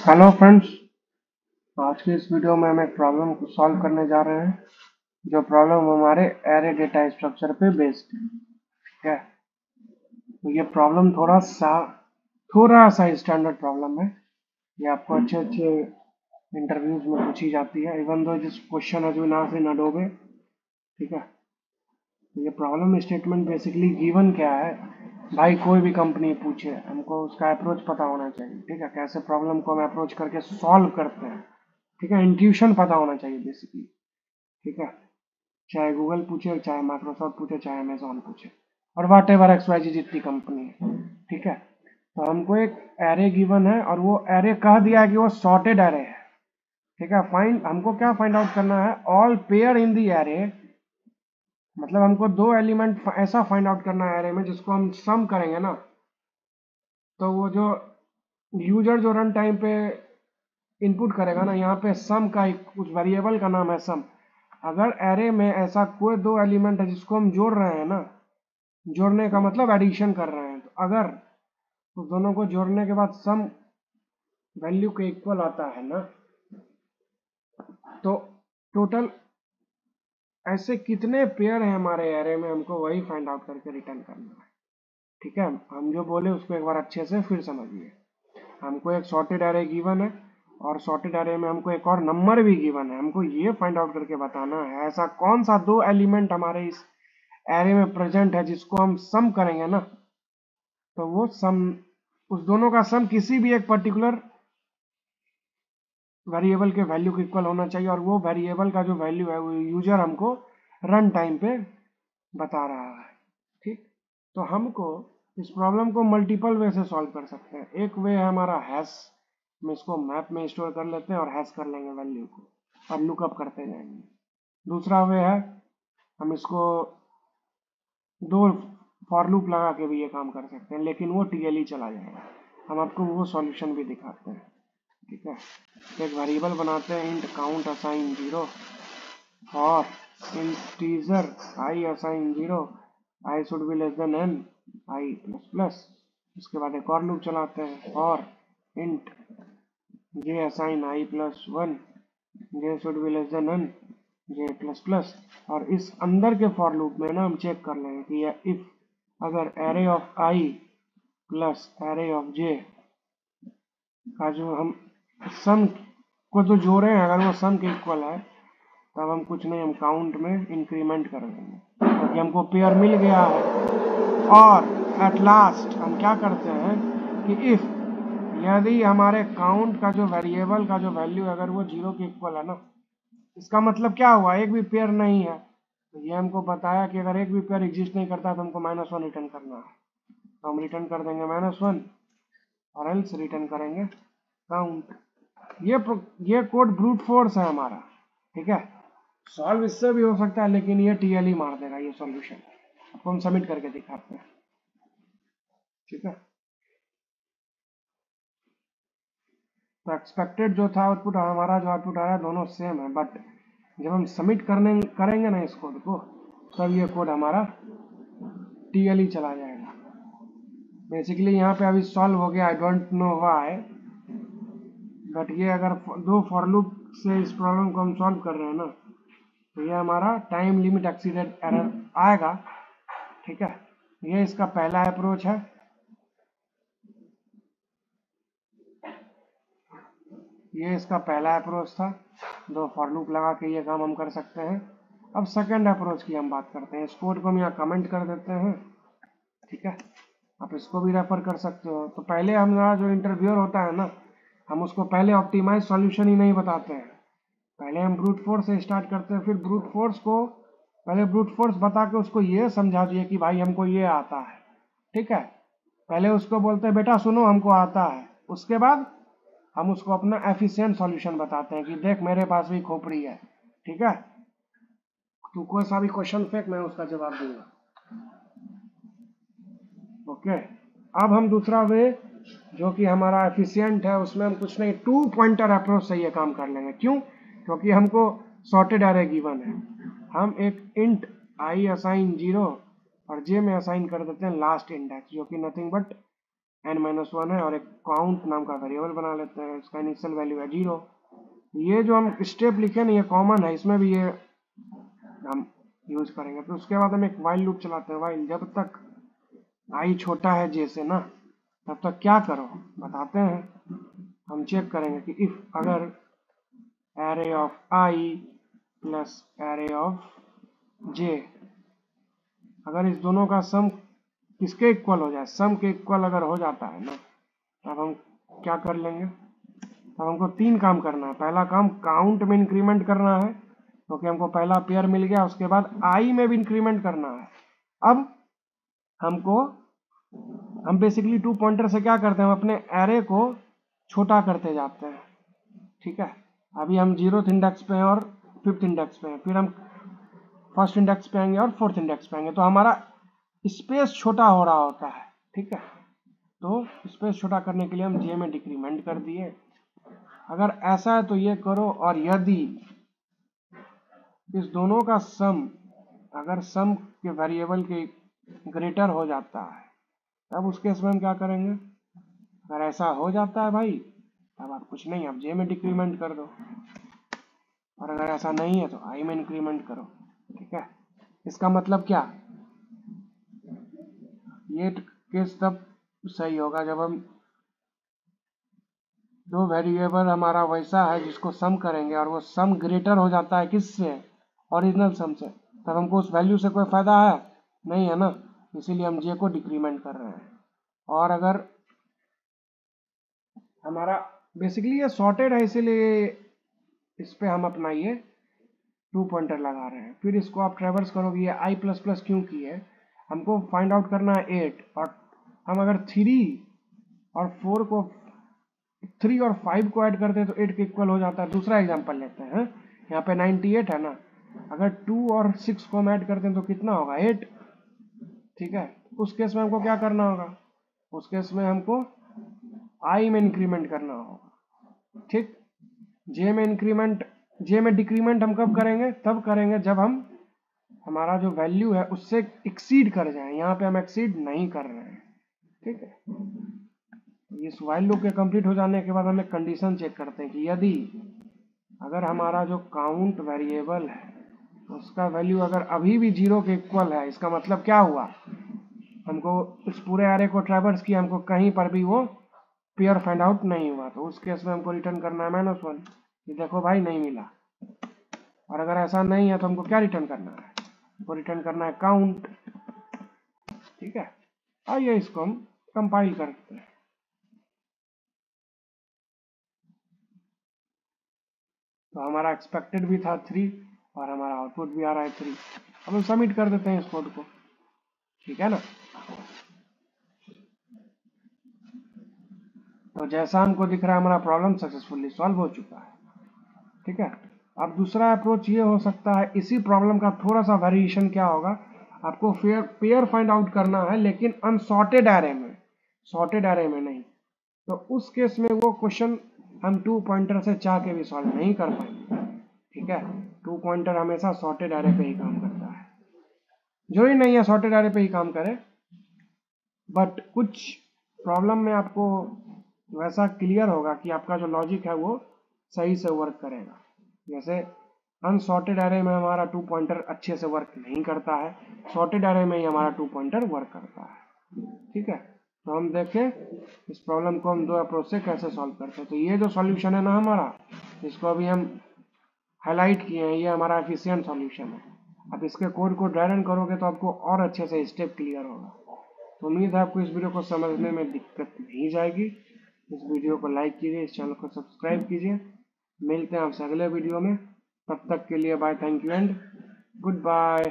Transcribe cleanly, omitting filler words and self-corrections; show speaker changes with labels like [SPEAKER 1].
[SPEAKER 1] Hello friends, आज के इस वीडियो में हम एक प्रॉब्लम को सॉल्व करने जा रहे हैं। जो प्रॉब्लम हमारे एरे डेटा स्ट्रक्चर पे बेस्ड है। ठीक है, तो ये प्रॉब्लम थोड़ा सा स्टैंडर्ड प्रॉब्लम है। ये आपको अच्छे अच्छे इंटरव्यूज में पूछी जाती है, even though this question has been asked in Adobe. ठीक है, तो ये प्रॉब्लम स्टेटमेंट बेसिकली गिवन क्या है भाई, कोई भी कंपनी पूछे हमको उसका अप्रोच पता होना चाहिए। ठीक है, कैसे प्रॉब्लम को हम अप्रोच करके सॉल्व करते हैं। ठीक है, इंट्यूशन पता होना चाहिए बेसिकली। ठीक है, चाहे गूगल पूछे, चाहे माइक्रोसॉफ्ट पूछे, चाहे अमेजोन पूछे, और वाट एवर एक्स वाई जी जितनी कंपनी है। ठीक है, तो हमको एक एरे गिवन है और वो एरे कह दिया है कि वो सॉर्टेड एरे है। ठीक है, हमको क्या फाइंड आउट करना है, ऑल पेयर इन दी एरे। मतलब हमको दो एलिमेंट ऐसा फाइंड आउट करना है एरे में जिसको हम सम करेंगे ना, तो वो जो यूजर जो रन टाइम पे इनपुट करेगा ना, यहाँ पे सम का एक कुछ वेरिएबल का नाम है सम। अगर एरे में ऐसा कोई दो एलिमेंट है जिसको हम जोड़ रहे हैं ना, जोड़ने का मतलब एडिशन कर रहे हैं, तो अगर उस दोनों को जोड़ने के बाद सम वैल्यू के इक्वल आता है ना, तो टोटल ऐसे कितने पेयर हैं हमारे एरे में, हमको वही फाइंड आउट करके रिटर्न करना है। ठीक है, हम जो बोले उसको एक बार अच्छे से फिर समझिए। हमको एक सॉर्टेड एरे गिवन है और सॉर्टेड एरे में हमको एक और नंबर भी गिवन है। हमको ये फाइंड आउट करके बताना है ऐसा कौन सा दो एलिमेंट हमारे इस एरे में प्रेजेंट है जिसको हम सम करेंगे ना, तो वो सम, उस दोनों का सम किसी भी एक पर्टिकुलर वेरिएबल के वैल्यू के इक्वल होना चाहिए, और वो वेरिएबल का जो वैल्यू है वो यूजर हमको रन टाइम पे बता रहा है। ठीक, तो हमको इस प्रॉब्लम को मल्टीपल वे से सॉल्व कर सकते हैं। एक वे है हमारा हैश, हम इसको मैप में स्टोर कर लेते हैं और हैश कर लेंगे वैल्यू को और लुकअप करते जाएंगे। दूसरा वे है हम इसको दो फॉर लूप लगा के भी ये काम कर सकते हैं, लेकिन वो टीएलई चला जाएगा। हम आपको वो सॉल्यूशन भी दिखाते हैं। ठीक है, एक वेरिएबल बनाते हैं इंट काउंट असाइन 0 और integer I assign 0, I should be less than N I plus plus. उसके बाद एक और लूप चलाते हैं और int J assign I plus 1, J should be less than N J plus plus. और इस अंदर के फॉर लूप में ना हम चेक कर लेंगे कि यह इफ अगर array of I plus array of J का जो हम सम को जो जोड़े हैं, अगर वो सम के इक्वल है, तब हम कुछ नहीं, हम काउंट में इंक्रीमेंट कर देंगे क्योंकि हमको पेयर मिल गया है। और एट लास्ट हम क्या करते हैं कि इफ यदि हमारे काउंट का जो वेरिएबल का जो वैल्यू अगर वो 0 के इक्वल है ना, इसका मतलब क्या हुआ, एक भी पेयर नहीं है। तो ये हमको बताया कि अगर एक भी पेयर एग्जिस्ट नहीं करता तो हमको -1 रिटर्न करना है, तो हम रिटर्न कर देंगे -1 और एल्स रिटर्न करेंगे काउंट। ये कोड ब्रूट फोर्स है हमारा। ठीक है, सॉल्व इससे भी हो सकता है, लेकिन ये टीएलई मार देगा ये सॉल्यूशन। आपको हम सबमिट करके दिखाते हैं। ठीक है, तो एक्सपेक्टेड जो था आउटपुट, हमारा जो आउटपुट आ रहा है दोनों सेम है, बट जब हम सबमिट करेंगे ना इस कोड को, तब ये कोड हमारा टीएलई चला जाएगा। बेसिकली यहाँ पे अभी सॉल्व हो गया, I don't know why, but ये अगर दो फॉर लूप से इस प्रॉब्लम को हम सॉल्व कर रहे हैं ना, तो ये हमारा टाइम लिमिट एक्सीडेड एरर आएगा। ठीक है, ये इसका पहला अप्रोच है। ये इसका पहला अप्रोच था, दो फॉर लूप लगा के ये काम हम कर सकते हैं। अब सेकंड अप्रोच की हम बात करते हैं। इस कोड को हम यहाँ कमेंट कर देते हैं। ठीक है, आप इसको भी रेफर कर सकते हो। तो पहले हमारा जो इंटरव्यूअर होता है ना, हम उसको पहले ऑप्टिमाइज सॉल्यूशन ही नहीं बताते हैं, पहले हम ब्रूट फोर्स से स्टार्ट करते हैं। फिर ब्रूट फोर्स को पहले ब्रूट फोर्स बता के उसको ये समझा दिए कि भाई हमको ये आता है। ठीक है, पहले उसको बोलते हैं बेटा सुनो हमको आता है, उसके बाद हम उसको अपना एफिशिएंट सॉल्यूशन बताते हैं कि देख मेरे पास भी खोपड़ी है। ठीक है, तू कोई सा भी क्वेश्चन फेंक, मैं उसका जवाब दूंगा। ओके, अब हम दूसरा वे जो कि हमारा एफिशिएंट है, उसमें हम कुछ नहीं, 2 पॉइंटर अप्रोच से ये काम कर लेंगे। क्यों? क्योंकि हमको सॉर्टेड एरे गिवन है। हम एक इंट आई असाइन 0 और जे में असाइन कर देते हैं लास्ट इंडेक्स, जो कि नथिंग बट n-1 है और एक काउंट नाम का वेरिएबल बना लेते हैं, इसका इनिशियल वैल्यू है 0। ये जो हम स्टेप लिखे ना ये कॉमन है, इसमें भी ये हम यूज करेंगे। तो उसके बाद हम एक वाइल लूप चलाते हैं। वाइल जब तक i छोटा है j से ना, तब तक क्या करो बताते हैं। हम चेक करेंगे कि इफ अगर array of i plus array of j, अगर इस दोनों का सम किसके इक्वल हो जाए, सम के इक्वल अगर हो जाता है ना, तब हम क्या कर लेंगे। तब हमको 3 काम करना है। पहला काम काउंट में इंक्रीमेंट करना है, क्योंकि हमको पहला पेयर मिल गया। उसके बाद आई में भी इंक्रीमेंट करना है। अब हम बेसिकली 2 पॉइंटर से क्या करते हैं, हम अपने एरे को छोटा करते जाते हैं। ठीक है, अभी हम 0th इंडेक्स पे हैं और 5th इंडेक्स पे हैं, फिर हम 1st इंडेक्स पे आएंगे और 4th इंडेक्स पे आएंगे। तो हमारा स्पेस छोटा हो रहा होता है। ठीक है, तो स्पेस छोटा करने के लिए हम जे में डिक्रीमेंट कर दिए। अगर ऐसा है तो ये करो, और यदि इस दोनों का सम अगर सम के वेरिएबल के ग्रेटर हो जाता है, तब उस केस में हम क्या करेंगे। अगर ऐसा हो जाता है भाई, तब आप कुछ नहीं, आप जे में डिक्रीमेंट कर दो, और अगर ऐसा नहीं है तो आई में इंक्रीमेंट करो। ठीक है, इसका मतलब क्या, ये केस तब सही होगा जब हम दो वेरिएबल हमारा वैसा है जिसको सम करेंगे और वो सम ग्रेटर हो जाता है किससे, ओरिजिनल सम से, तब हमको उस वैल्यू से कोई फायदा है नहीं है ना, इसीलिए हम जे को डिक्रीमेंट कर रहे हैं। और अगर हमारा बेसिकली ये सॉर्टेड है, इसीलिए इस पे हम अपना ये 2 पॉइंटर लगा रहे हैं। फिर इसको आप ट्रेवर्स करोगे, ये i प्लस प्लस क्यों की है, हमको फाइंड आउट करना है 8, और हम अगर 3 और 4 को 3 और 5 को ऐड करते हैं तो 8 के इक्वल हो जाता है। दूसरा एग्जांपल लेते हैं, यहाँ पे 98 है ना, अगर 2 और 6 को हम ऐड करते हैं तो कितना होगा 8। ठीक है, उस केस में हमको क्या करना होगा, उस केस में हमको आई में इंक्रीमेंट करना होगा। ठीक, जे में डिक्रीमेंट हम कब करेंगे, तब करेंगे जब हम हमारा जो वैल्यू है उससे एक्सीड कर जाए। यहाँ पे हम एक्सीड नहीं कर रहे हैं। ठीक है, इस वाइल लूप के कंप्लीट हो जाने के बाद हम एक कंडीशन चेक करते हैं कि यदि अगर हमारा जो काउंट वेरिएबल है उसका वैल्यू अगर अभी भी 0 के इक्वल है, इसका मतलब क्या हुआ, हमको इस पूरे एरे को ट्रैवर्स किया, हमको कहीं पर भी वो पेयर फाइंड आउट नहीं हुआ, तो उस केस में हमको रिटर्न करना है -1, कि देखो भाई नहीं मिला। और अगर ऐसा नहीं है तो हमको क्या रिटर्न करना है, हमको रिटर्न करना है काउंट। ठीक है, आइए इसको हम कंपाइल करते हैं। तो हमारा एक्सपेक्टेड भी था 3 और हमारा आउटपुट भी आ रहा है 3। अब हम सबमिट कर देते हैं इस कोड को। ठीक है ना, तो जैसा हमको दिख रहा है हमारा प्रॉब्लम सक्सेसफुली सॉल्व हो चुका है। ठीक है, अब दूसरा अप्रोच ये हो सकता है, इसी प्रॉब्लम का थोड़ा सा वेरिएशन क्या होगा, आपको पेयर फाइंड आउट करना है लेकिन अनसॉर्टेड एरे में, सॉर्टेड एरे में नहीं। तो उस केस में वो क्वेश्चन हम 2 पॉइंटर से चाह के भी सॉल्व नहीं कर पाएंगे। ठीक है, 2 पॉइंटर हमेशा सॉर्टेड एरे पे ही काम करता है। जो ही नहीं है सॉर्टेड एरे पे ही काम करे, बट कुछ प्रॉब्लम में आपको वैसा क्लियर होगा कि आपका जो लॉजिक है वो सही से वर्क करेगा। जैसे अनसॉर्टेड एरे में हमारा 2 पॉइंटर अच्छे से वर्क नहीं करता है, सॉर्टेड एरे में ही हमारा 2 पॉइंटर वर्क करता है। ठीक है, तो हम देखें इस प्रॉब्लम को हम 2 अप्रोच से कैसे सॉल्व करते हैं। तो ये जो सॉल्यूशन है ना हमारा, इसको अभी हम हाईलाइट किए हैं, ये हमारा एफिशिएंट सॉल्यूशन है। आप इसके कोड को ड्राई रन करोगे तो आपको और अच्छे से स्टेप क्लियर होगा। तो उम्मीद है आपको इस वीडियो को समझने में दिक्कत नहीं जाएगी। इस वीडियो को लाइक कीजिए, इस चैनल को सब्सक्राइब कीजिए। मिलते हैं आपसे अगले वीडियो में, तब तक के लिए bye, thank you and good bye.